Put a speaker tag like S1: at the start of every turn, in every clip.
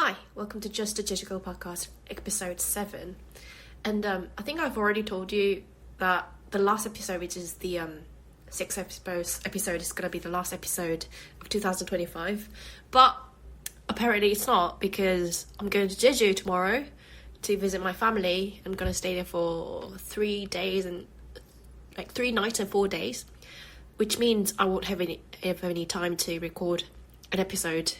S1: Hi, welcome to Just a Digital Podcast, episode 7. And I think I've already told you that the last episode, which is the sixth episode, is going to be the last episode of 2025. But apparently it's not, because I'm going to Jeju tomorrow to visit my family. I'm going to stay there for 3 days and 3 nights and 4 days, which means I won't have any time to record an episode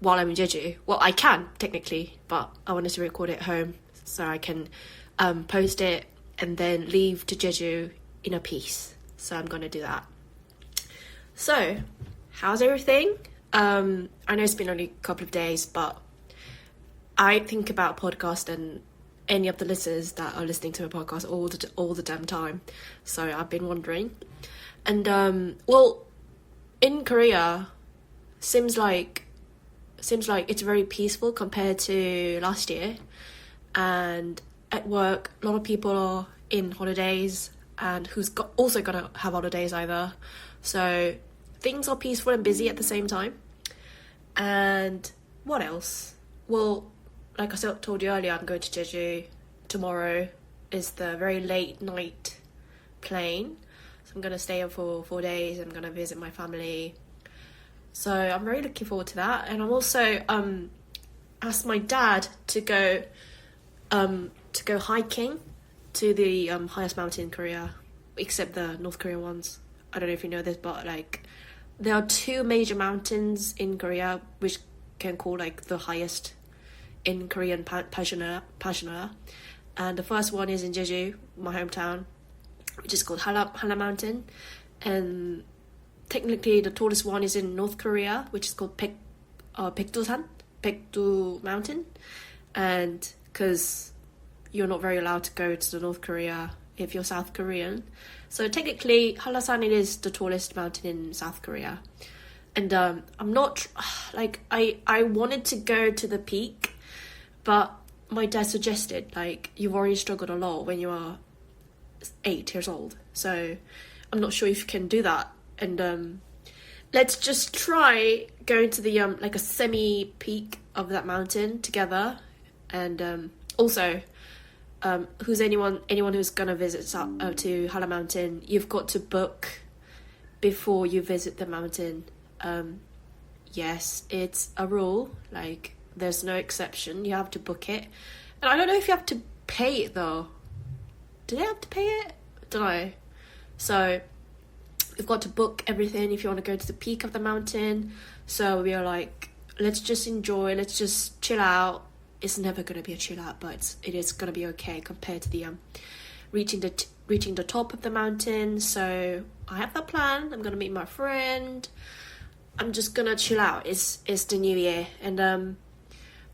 S1: while I'm in Jeju. Well, I can, technically, but I wanted to record it at home so I can post it and then leave to Jeju in a piece. So I'm going to do that. So, how's everything? I know it's been only a couple of days, but I think about podcast and any of the listeners that are listening to a podcast all the damn time. So I've been wondering. And, in Korea, seems like it's very peaceful compared to last year. And at work, a lot of people are in holidays and who's also gonna have holidays either. So things are peaceful and busy at the same time. And what else? Well, like I told you earlier, I'm going to Jeju. Tomorrow is the very late night plane. So I'm gonna stay here for 4 days. I'm gonna visit my family. So I'm very looking forward to that. And I'm also asked my dad to go hiking to the highest mountain in Korea, except the North Korean ones. I don't know if you know this, but there are 2 major mountains in Korea which can call the highest in Korean peninsula. And the first one is in Jeju, my hometown, which is called Halla Mountain. And technically, the tallest one is in North Korea, which is called Baekdu Mountain. And because you're not very allowed to go to the North Korea if you're South Korean. So technically, Hallasan is the tallest mountain in South Korea. And I'm not, I wanted to go to the peak, but my dad suggested, you've already struggled a lot when you are 8 years old. So I'm not sure if you can do that. And let's just try going to the a semi-peak of that mountain together. And also, anyone who's gonna visit to Halla Mountain, you've got to book before you visit the mountain. Yes, it's a rule. There's no exception. You have to book it, and I don't know if you have to pay it though. Do they have to pay it? Don't know. So we've got to book everything if you want to go to the peak of the mountain. So we are let's just enjoy, let's just chill out. It's never going to be a chill out, but it is going to be okay compared to the reaching the top of the mountain. So I have that plan. I'm going to meet my friend. I'm just going to chill out. It's the new year, and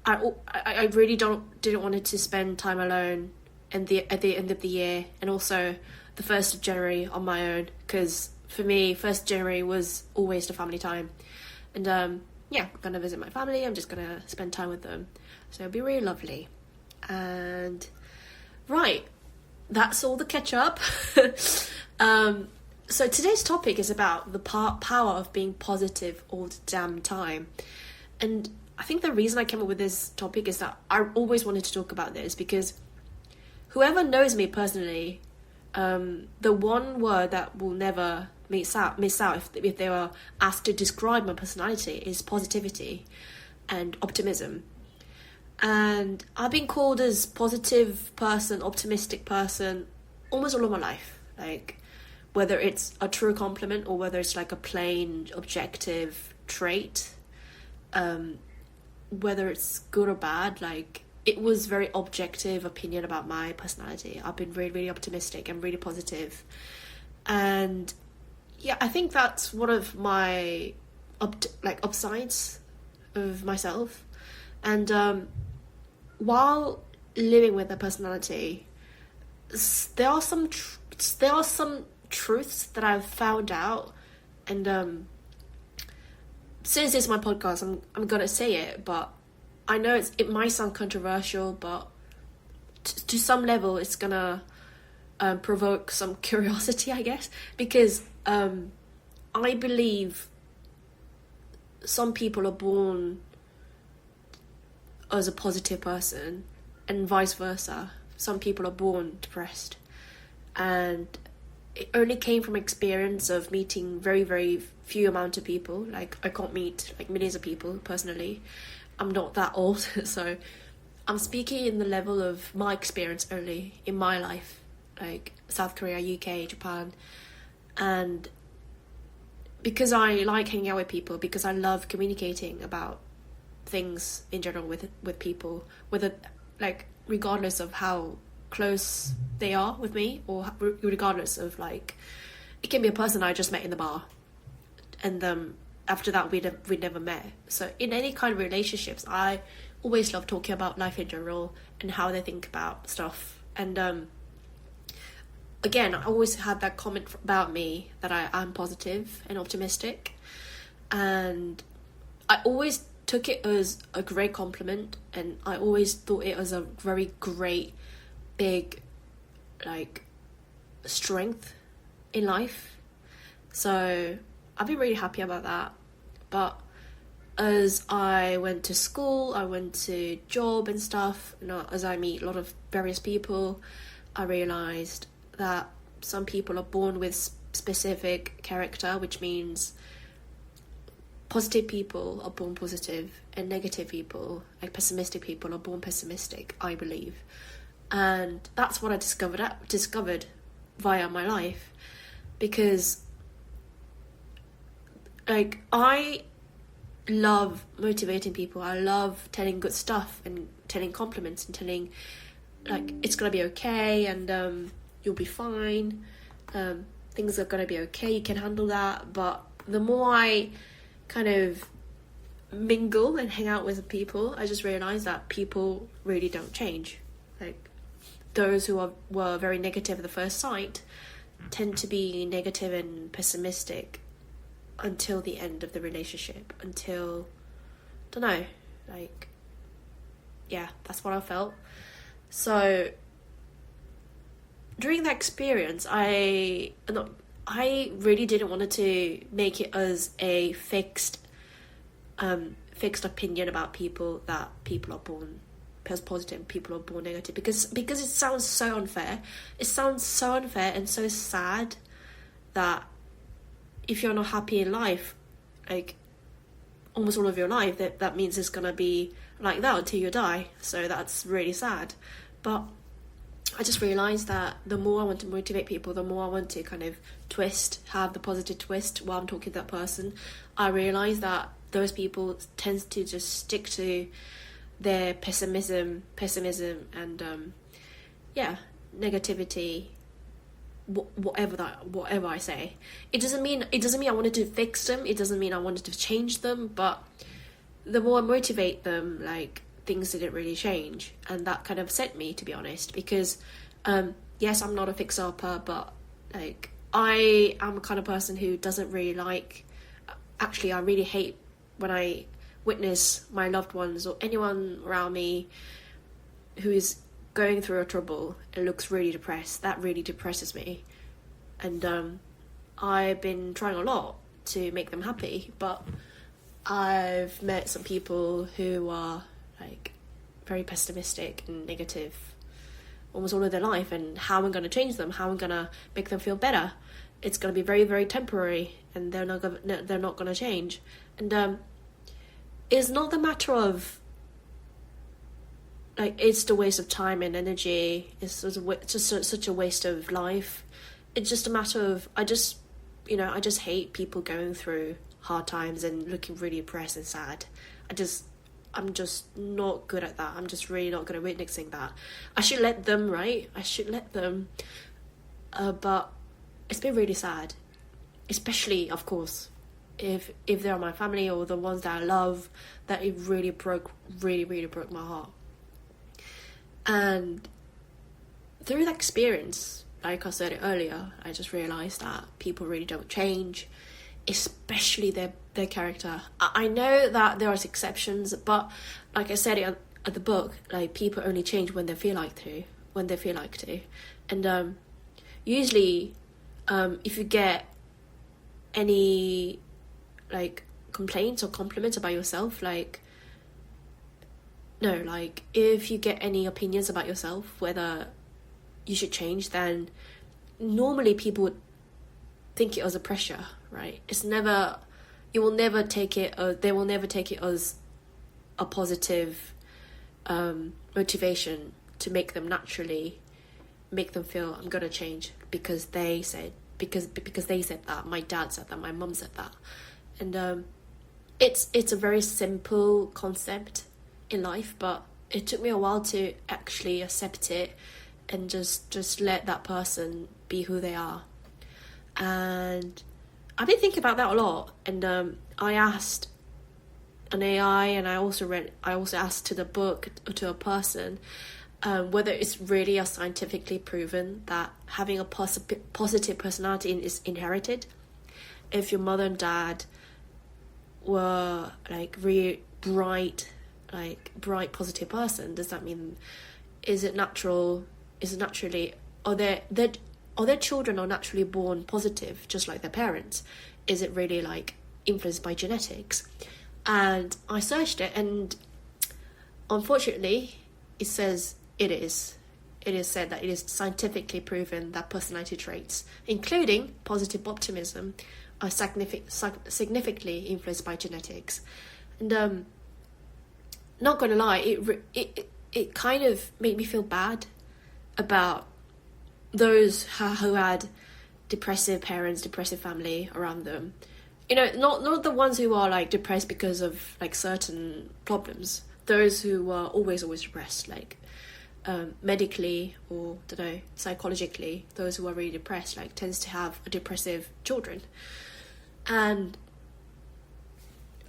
S1: I really didn't want to spend time alone at the end of the year, and also the 1st of January on my own, because for me, 1st January was always the family time. And I'm going to visit my family. I'm just going to spend time with them. So it'll be really lovely. And right, that's all the catch up. So today's topic is about the power of being positive all the damn time. And I think the reason I came up with this topic is that I always wanted to talk about this, because whoever knows me personally, the one word that will never miss out if they were asked to describe my personality is positivity and optimism. And I've been called as positive person, optimistic person almost all of my life. Whether it's a true compliment or whether it's a plain objective trait, whether it's good or bad, it was very objective opinion about my personality. I've been really, really optimistic and really positive. And yeah, I think that's one of my upsides of myself. And while living with a personality, there are some truths that I've found out. And since it's my podcast, I'm gonna say it, but I know it might sound controversial, but to some level it's gonna provoke some curiosity, I guess, because I believe some people are born as a positive person, and vice versa. Some people are born depressed, and it only came from experience of meeting very, very few amount of people. Like, I can't meet like millions of people personally. I'm not that old, so I'm speaking in the level of my experience only in my life, like South Korea, UK, Japan. And because I like hanging out with people, because I love communicating about things in general with people, whether like regardless of how close they are with me, or regardless of like, it can be a person I just met in the bar, and after that we never met. So in any kind of relationships, I always love talking about life in general and how they think about stuff. And again, I always had that comment about me that I'm positive and optimistic, and I always took it as a great compliment, and I always thought it was a very great big like strength in life. So I've been really happy about that. But as I went to school, I went to job and stuff, and as I meet a lot of various people, I realized that some people are born with specific character, which means positive people are born positive, and negative people, like pessimistic people, are born pessimistic, I believe. And that's what I discovered via my life, because like I love motivating people. I love telling good stuff and telling compliments and telling like it's gonna be okay, and you'll be fine, things are gonna be okay, you can handle that. But the more I kind of mingle and hang out with people, I just realize that people really don't change. Like those who were very negative at the first sight tend to be negative and pessimistic until the end of the relationship, until, don't know, like, yeah, that's what I felt. So during that experience, I really didn't want to make it as a fixed opinion about people, that people are born positive, people are born negative, because it sounds so unfair. It sounds so unfair and so sad that if you're not happy in life, like almost all of your life, that means it's gonna be like that until you die. So that's really sad. But I just realised that the more I want to motivate people, the more I want to kind of have the positive twist while I'm talking to that person, I realise that those people tend to just stick to their pessimism and negativity, whatever I say. It doesn't mean I wanted to fix them, it doesn't mean I wanted to change them, but the more I motivate them, like, things didn't really change, and that kind of upset me, to be honest, because yes, I'm not a fixer-upper, but like I am a kind of person who doesn't really like, actually I really hate when I witness my loved ones or anyone around me who is going through a trouble and looks really depressed. That really depresses me, and I've been trying a lot to make them happy, but I've met some people who are like very pessimistic and negative almost all of their life, and how I'm going to change them, how I'm going to make them feel better, it's going to be very, very temporary, and they're not going to change. And it's not the matter of like it's the waste of time and energy, it's just such a waste of life. It's just a matter of I just hate people going through hard times and looking really depressed and sad. I'm just not good at that. I'm just really not good at witnessing that. I should let them, right? I should let them. But it's been really sad, especially, of course, if they're my family or the ones that I love, that it really broke my heart. And through that experience, like I said earlier, I just realised that people really don't change, especially their character. I know that there are exceptions, but like I said at the book, like people only change when they feel like to. And usually, if you get any like complaints or compliments about yourself, like no, like, if you get any opinions about yourself, whether you should change, then normally people would think it as a pressure, right? It's never, you will never take it, they will never take it as a positive motivation to make them feel I'm gonna change because they said that, my dad said that, my mum said that. And it's a very simple concept in life, but it took me a while to actually accept it and just let that person be who they are. And I've been thinking about that a lot, and I asked an AI, and I also asked to the book, to a person, whether it's really scientifically proven that having a positive personality is inherited. If your mother and dad were like really bright positive person, does that mean, are their children are naturally born positive just like their parents? Is it really like influenced by genetics? And I searched it, and unfortunately it says it is said that it is scientifically proven that personality traits, including positive optimism, are significantly influenced by genetics. And not gonna lie, it kind of made me feel bad about those who had depressive parents, depressive family around them. You know, not the ones who are like depressed because of like certain problems. Those who were always depressed, like medically or psychologically. Those who are really depressed like tends to have depressive children. And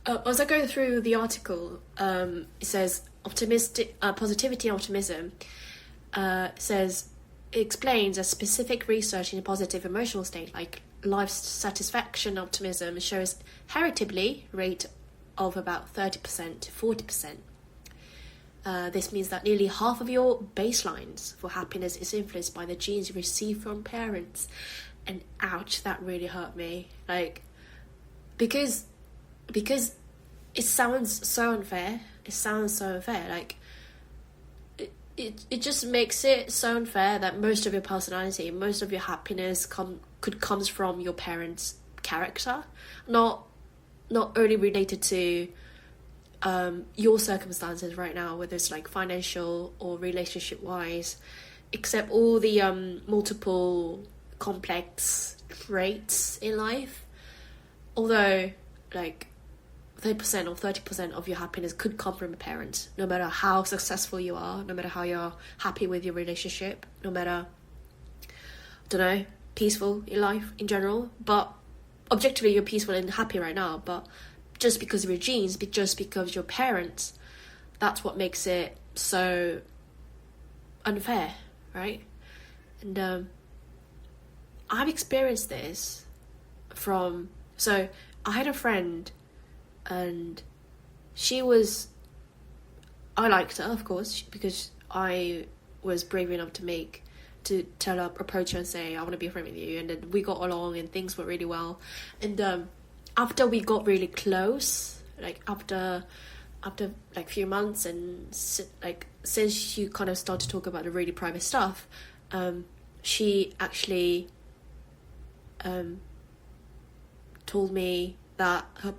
S1: as I go through the article, it says positivity and optimism. Says it explains a specific research in a positive emotional state, like life satisfaction. Optimism shows hereditably rate of about 30% to 40%. This means that nearly half of your baselines for happiness is influenced by the genes you receive from parents. And ouch, that really hurt me. Like, because it sounds so unfair. Like, it just makes it so unfair that most of your personality, most of your happiness comes from your parents' character, not only related to your circumstances right now, whether it's like financial or relationship wise, except all the multiple complex traits in life. Although like 30% or 30% of your happiness could come from a parent, no matter how successful you are, no matter how you're happy with your relationship, no matter, peaceful in life in general. But objectively, you're peaceful and happy right now, but just because of your genes, just because of your parents, that's what makes it so unfair, right? And I've experienced this so I had a friend, and I liked her, of course, because I was brave enough to approach her and say, I want to be a friend with you. And then we got along and things went really well. And after we got really close, like after like few months, and like since you kind of started to talk about the really private stuff, she actually told me that her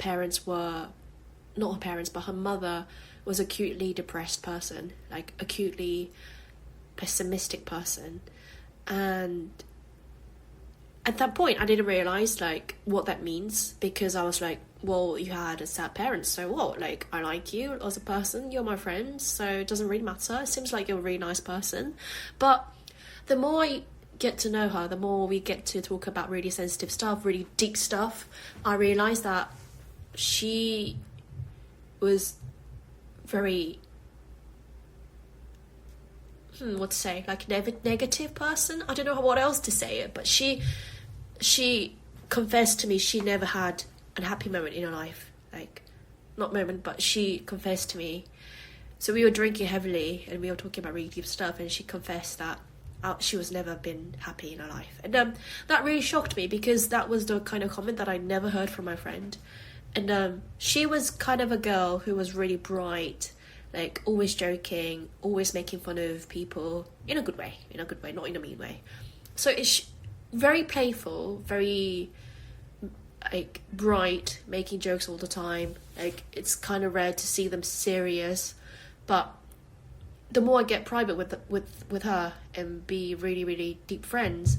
S1: mother was acutely depressed person, like acutely pessimistic person. And at that point I didn't realize like what that means, because I was like, well, you had a sad parent, so what? Like, I like you as a person, you're my friend, so it doesn't really matter. It seems like you're a really nice person. But the more I get to know her, the more we get to talk about really sensitive stuff, really deep stuff, I realized that she was very what to say, like negative person. I don't know what else to say it, but she confessed to me she never had a happy moment in her life. Like, not moment, but she confessed to me. So we were drinking heavily and we were talking about really deep stuff, and she confessed that she was never been happy in her life. And that really shocked me, because that was the kind of comment that I never heard from my friend. And she was kind of a girl who was really bright, like always joking, always making fun of people in a good way, not in a mean way. So it's very playful, very like bright, making jokes all the time. Like it's kind of rare to see them serious, but the more I get private with her and be really, really deep friends,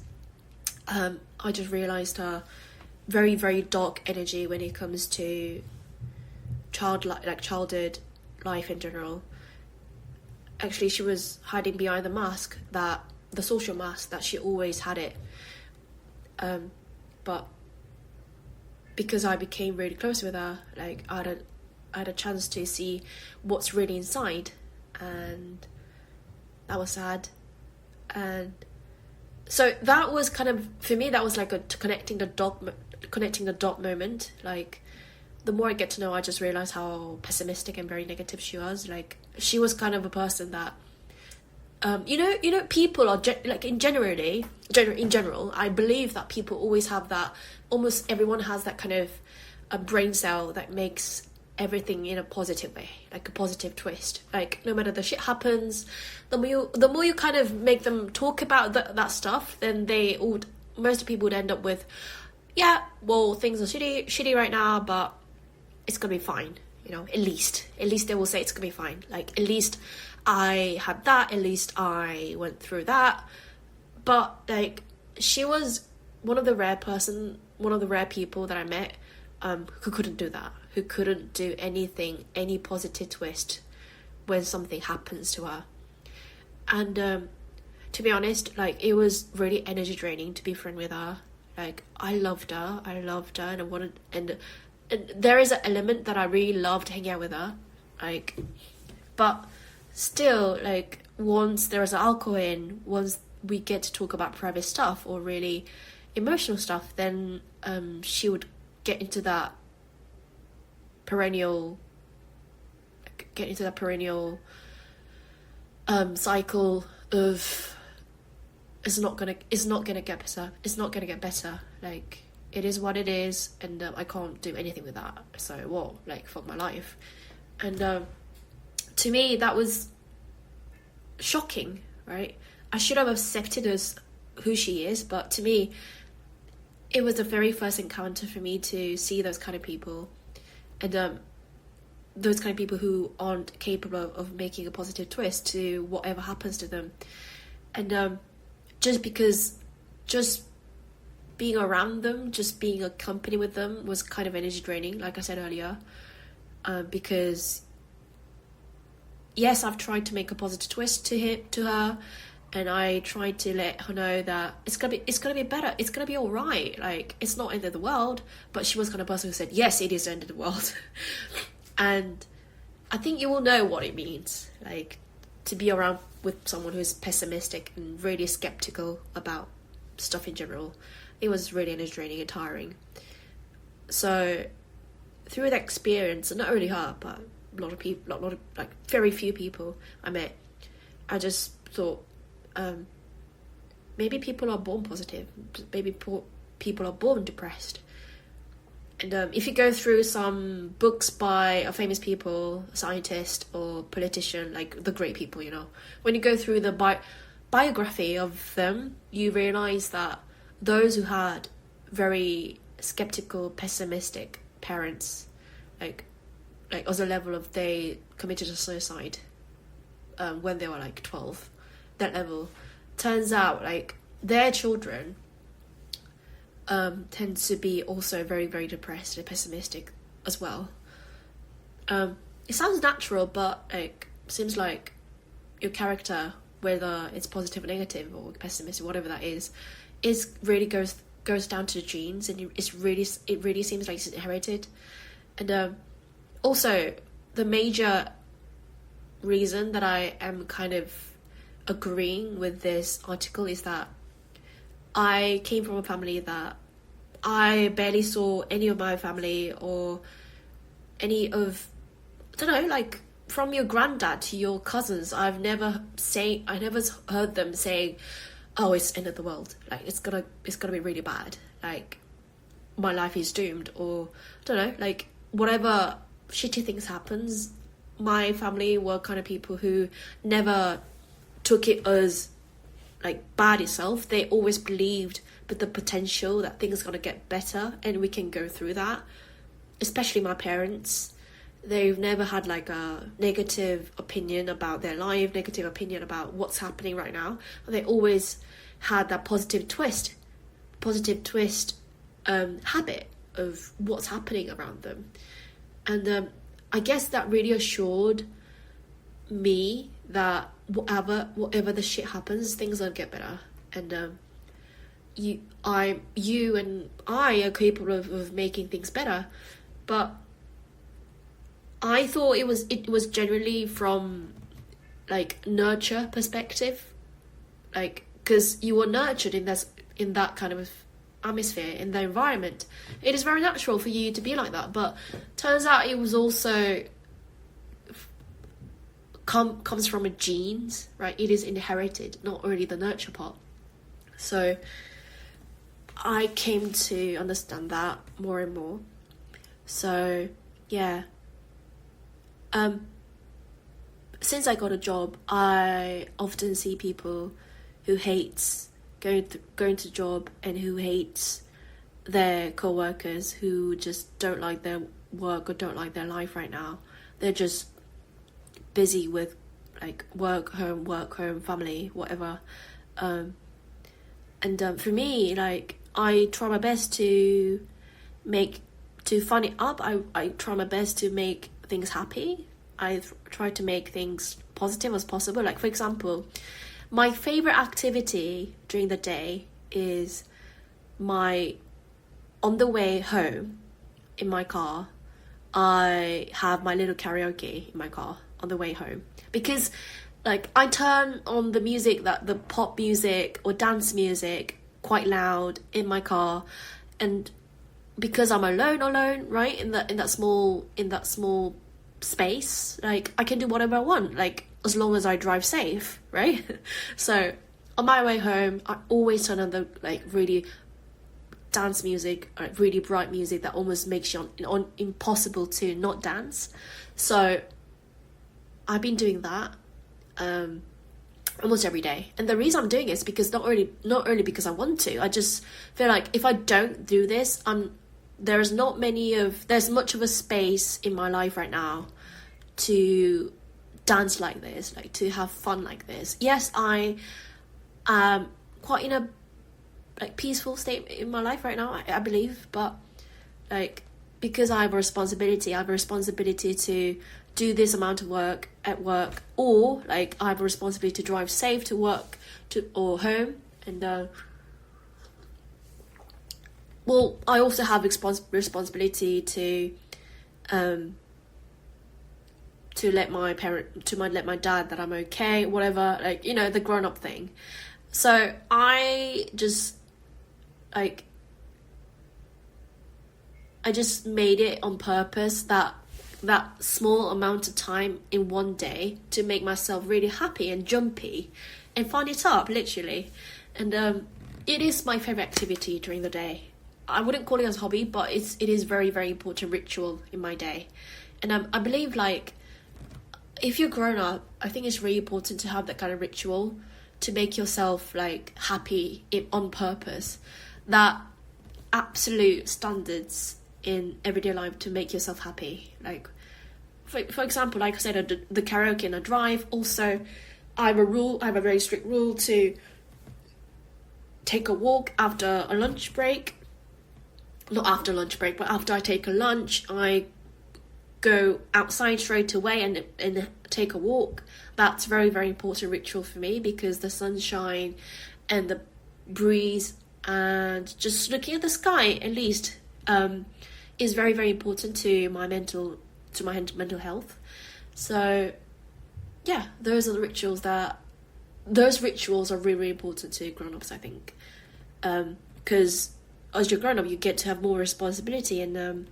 S1: I just realised her very, very dark energy when it comes to childhood life in general. Actually, she was hiding behind the social mask that she always had it. But because I became really close with her, like I had a chance to see what's really inside, and that was sad. And so that was kind of, for me, that was like a connecting the dot moment. Like the more I get to know, I just realized how pessimistic and very negative she was. Like she was kind of a person that people are in general, I believe that people always have that, almost everyone has that kind of a brain cell that makes everything in a positive way, like a positive twist. Like no matter the shit happens, the more you kind of make them talk about that stuff, then most people would end up with, yeah, well, things are shitty right now, but it's gonna be fine. At least they will say it's gonna be fine. Like at least I had that, at least I went through that. But like she was one of the rare people that I met who couldn't do that, who couldn't do anything, any positive twist when something happens to her. And to be honest, like it was really energy draining to be friend with her. Like I loved her, and I wanted, and there is an element that I really loved hanging out with her, like, but still, like once there is alcohol in, once we get to talk about private stuff or really emotional stuff, then she would get into that perennial cycle of it's not gonna get better. Like it is what it is, and I can't do anything with that. So what? Like fuck my life. And to me that was shocking, right? I should have accepted as who she is, but to me it was the very first encounter for me to see those kind of people, and those kind of people who aren't capable of making a positive twist to whatever happens to them. And just being around them, just being a company with them was kind of energy draining, like I said earlier, because yes, I've tried to make a positive twist to her, and I tried to let her know that it's gonna be better, it's gonna be all right, like it's not end of the world. But she was the kind of person who said, yes, it is the end of the world. And I think you will know what it means, like to be around with someone who is pessimistic and really skeptical about stuff in general. It was really energy draining and tiring. So through that experience, and not only her, but a lot of people, like very few people I met, I just thought, maybe people are born positive, maybe people are born depressed. And if you go through some books by famous people, scientist or politician, like the great people, when you go through the biography of them, you realise that those who had very skeptical, pessimistic parents, like on the level of they committed a suicide when they were like 12, that level, turns out like their children tend to be also very, very depressed and pessimistic as well. It sounds natural, but like seems like your character, whether it's positive or negative or pessimistic, whatever that is really goes down to the genes, and it really seems like it's inherited. And also the major reason that I am kind of agreeing with this article is that I came from a family that I barely saw any of my family or any of, I don't know, like from your granddad to your cousins. I never heard them saying, oh, it's the end of the world, like it's gonna be really bad, like my life is doomed, or I don't know, like whatever shitty things happens, my family were kind of people who never took it as like bad itself. They always believed with the potential that things are going to get better and we can go through that. Especially my parents, they've never had like a negative opinion about their life, negative opinion about what's happening right now. They always had that positive twist habit of what's happening around them. And I guess that really assured me that whatever the shit happens, things will get better. And you and I are capable of making things better. But I thought it was generally from like nurture perspective, like because you were nurtured in that kind of atmosphere, in the environment. It is very natural for you to be like that. But turns out it was also comes from a genes, right? It is inherited, not really the nurture part. So I came to understand that more and more. So yeah, since I got a job, I often see people who hates going to job and who hates their co-workers, who just don't like their work or don't like their life right now. They're just busy with like work, home, family, whatever. And for me, like I try my best to fun it up. I try my best to make things happy. I try to make things positive as possible. Like for example, my favorite activity during the day is on the way home in my car, I have my little karaoke in my car on the way home, because like I turn on the music, the pop music or dance music quite loud in my car, and because I'm alone, right, in that small space, like I can do whatever I want, like as long as I drive safe, right? So on my way home, I always turn on the like really dance music, really bright music that almost makes you impossible to not dance. So I've been doing that almost every day, and the reason I'm doing it is because not only because I want to. I just feel like if I don't do this, there's much of a space in my life right now to dance like this, like to have fun like this. Yes, I am quite in a like peaceful state in my life right now, I believe, but like because I have a responsibility to do this amount of work at work, or like I have a responsibility to drive safe to work or home, and well, I also have responsibility to let my dad that I'm okay, whatever, like, you know, the grown-up thing. So I just made it on purpose that small amount of time in one day to make myself really happy and jumpy and fun it up, literally. And it is my favorite activity during the day. I wouldn't call it as a hobby, but it is very, very important ritual in my day. And I believe, like, if you're grown up, I think it's really important to have that kind of ritual to make yourself like happy on purpose. That absolute standards in everyday life to make yourself happy. Like, for example, like I said, the karaoke and I drive. Also, I have a very strict rule to take a walk after a lunch break. Not after lunch break, but after I take a lunch, I go outside straight away and take a walk. That's very, very important ritual for me, because the sunshine and the breeze and just looking at the sky, at least, is very, very important to my mental health. So yeah, those are the rituals those rituals are really, really important to grown-ups, I think, because as you're grown up, you get to have more responsibility, and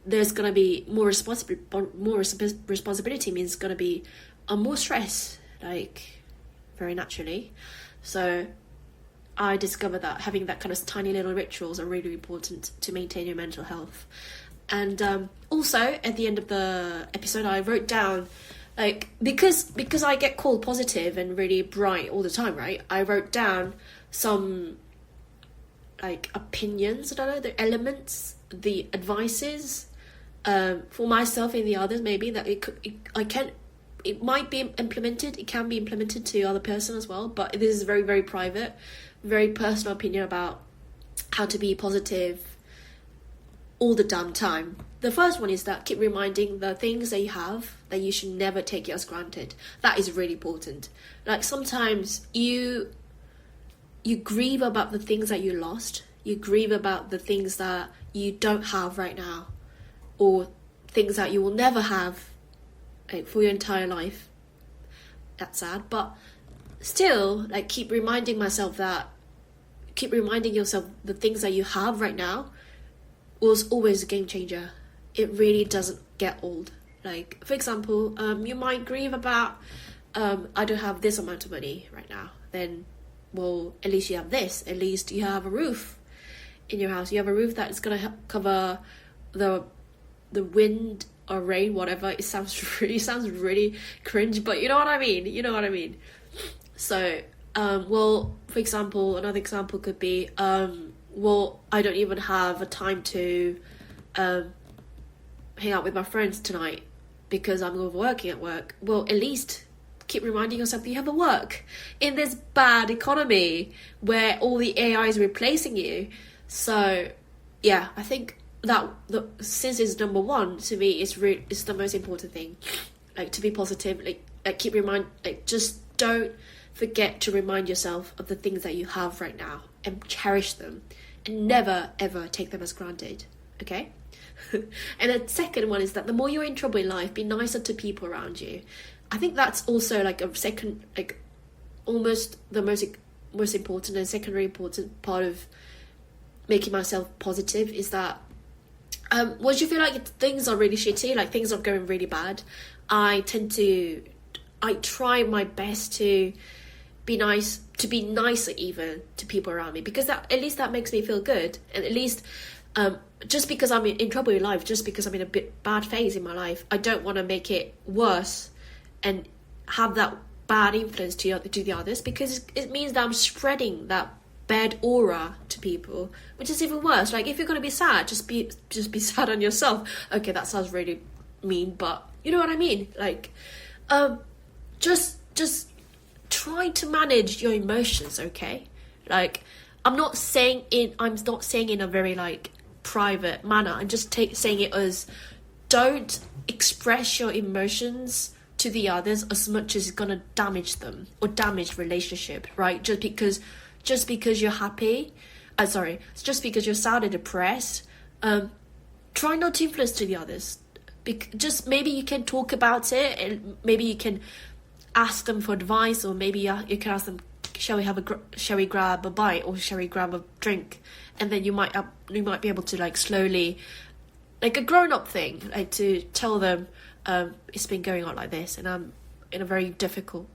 S1: there's gonna be more responsibility means gonna be more stress, like, very naturally. So I discovered that having that kind of tiny little rituals are really important to maintain your mental health. And also at the end of the episode, I wrote down, like, because I get called positive and really bright all the time, right? I wrote down some like opinions, I don't know, the elements, the advices for myself and the others, maybe that it might be implemented, it can be implemented to other person as well, but this is very, very private, very personal opinion about how to be positive all the damn time. The first one is that keep reminding the things that you have, that you should never take it as granted. That is really important. Like sometimes you grieve about the things that you lost, you grieve about the things that you don't have right now, or things that you will never have, like, for your entire life. That's sad, but still, like, keep reminding yourself the things that you have right now was always a game changer. It really doesn't get old. Like, for example, you might grieve about, I don't have this amount of money right now. Then, well, at least you have this. At least you have a roof in your house. You have a roof that is gonna cover the wind or rain, whatever. It sounds really cringe, but you know what I mean. So, well, for example, another example could be, well, I don't even have a time to hang out with my friends tonight because I'm working at work. Well, at least keep reminding yourself that you have a work in this bad economy where all the AI is replacing you. So, yeah, I think that since it's number one, to me, it's the most important thing. Like, to be positive, like just don't forget to remind yourself of the things that you have right now and cherish them and never ever take them as granted. Okay? And the second one is that the more you're in trouble in life, be nicer to people around you. I think that's also like a second, like almost the most important and secondary important part of making myself positive is that once you feel like things are really shitty, like things are going really bad, I try my best to be nicer even to people around me, because at least that makes me feel good. And at least just because I'm in trouble in life, just because I'm in a bit bad phase in my life, I don't want to make it worse and have that bad influence to the others, because it means that I'm spreading that bad aura to people, which is even worse. Like, if you're going to be sad, just be sad on yourself. Okay, that sounds really mean, but you know what I mean. Like, just try to manage your emotions, okay? Like, I'm not saying in a very like private manner. I'm just saying it as, don't express your emotions to the others as much as it's gonna damage them or damage relationship, right? Just because you're happy, just because you're sad or depressed, try not to influence to the others. Just maybe you can talk about it, and maybe you can ask them for advice, or maybe you can ask them, shall we grab a bite, or shall we grab a drink? And then you might be able to, like, slowly, like a grown-up thing, like to tell them, it's been going on like this, and I'm in a very difficult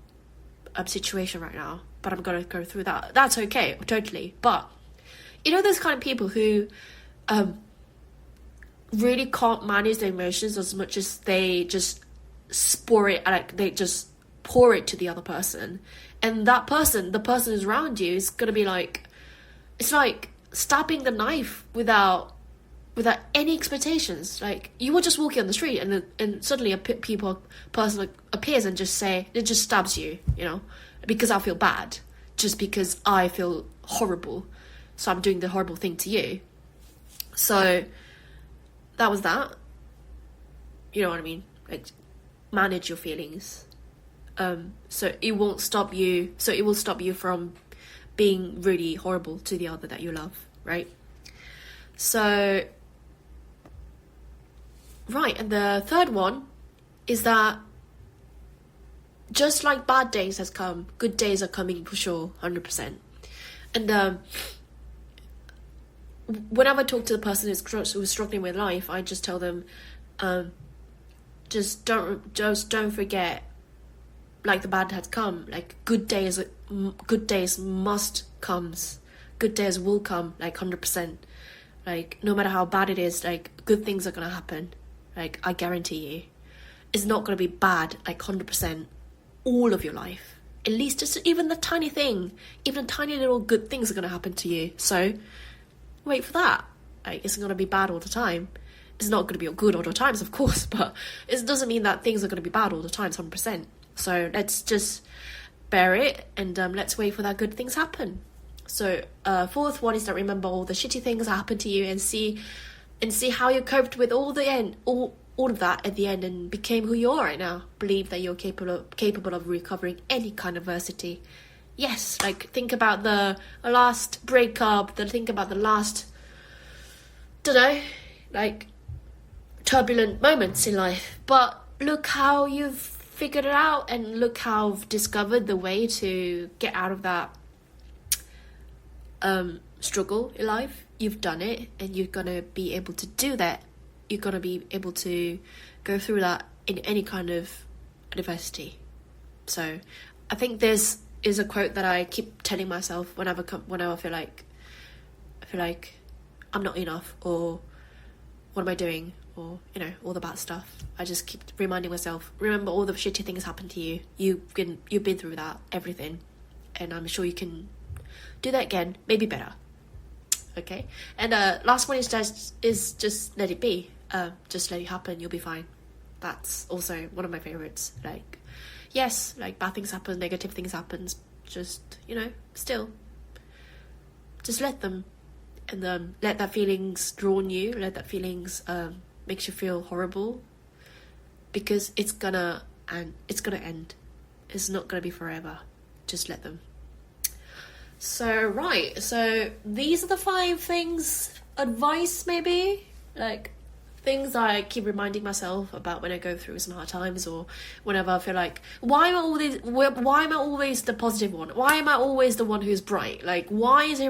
S1: situation right now, but I'm gonna go through that. That's okay, totally. But you know, those kind of people who really can't manage their emotions as much as they just pour it to the other person, and that person, the person who's around you, is gonna be like, it's like stabbing the knife without any expectations. Like, you were just walking on the street, and suddenly a person appears and just stabs you, you know, because I feel bad, just because I feel horrible, so I'm doing the horrible thing to you. So that was that. You know what I mean? Like, manage your feelings. So it will stop you from being really horrible to the other that you love, right? So, right, and the third one is that just like bad days has come, good days are coming for sure, 100%. And whenever I talk to the person who's struggling with life, I just tell them, just don't forget, like, the bad has come, like good days will come, like 100%. Like, no matter how bad it is, like, good things are gonna happen. Like, I guarantee you. It's not gonna be bad, like, 100% all of your life. At least just even the tiny thing, even tiny little good things are gonna happen to you. So, wait for that. Like, it's gonna be bad all the time. It's not gonna be good all the times, of course, but it doesn't mean that things are gonna be bad all the time, 100%. So, let's just bear it, and let's wait for that good things happen. So fourth one is that remember all the shitty things that happened to you, and see how you coped with all of that at the end, and became who you are right now. Believe that you're capable of recovering any kind of adversity. Yes, like, think about the last breakup, think about the last, don't know, like, turbulent moments in life, but look how you've figured it out, and look how you've discovered the way to get out of that struggle in life. You've done it, and you're gonna be able to do that. You're gonna be able to go through that in any kind of adversity. So I think this is a quote that I keep telling myself whenever I feel like I'm not enough, or what am I doing, or, you know, all the bad stuff. I just keep reminding myself, remember all the shitty things happened to you. You've been through that, everything, and I'm sure you can do that again, maybe better. Okay, and last one is just let it be. Just let it happen. You'll be fine. That's also one of my favorites. Like, yes, like, bad things happen, negative things happen. Just, you know, still, just let them, and let that feelings drawn you. Let that feelings makes you feel horrible, because it's gonna end. It's not gonna be forever. Just let them. So these are the 5 things, advice maybe, like, things I keep reminding myself about when I go through some hard times, or whenever I feel like, why am I always the positive one? Why am I always the one who's bright? Like, why do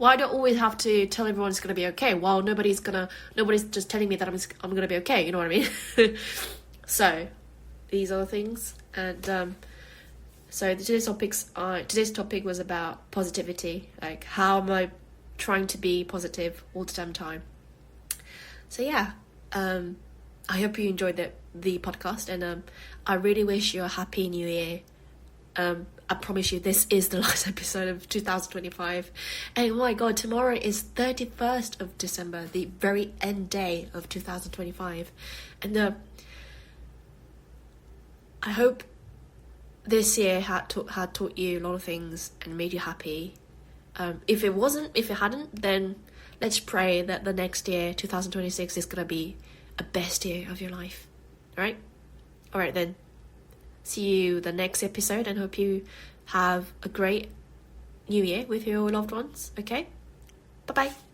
S1: I always have to tell everyone it's going to be okay, while nobody's just telling me that I'm going to be okay, you know what I mean? So, these are the things, and so today's topic was about positivity, like, how am I trying to be positive all the damn time. So yeah, I hope you enjoyed the podcast, and I really wish you a happy new year. I promise you, this is the last episode of 2025, and oh my god, tomorrow is 31st of December, the very end day of 2025, and I hope this year had taught you a lot of things and made you happy. If it hadn't, then let's pray that the next year, 2026, is gonna be a best year of your life. Alright then. See you the next episode, and hope you have a great new year with your loved ones. Okay? Bye-bye.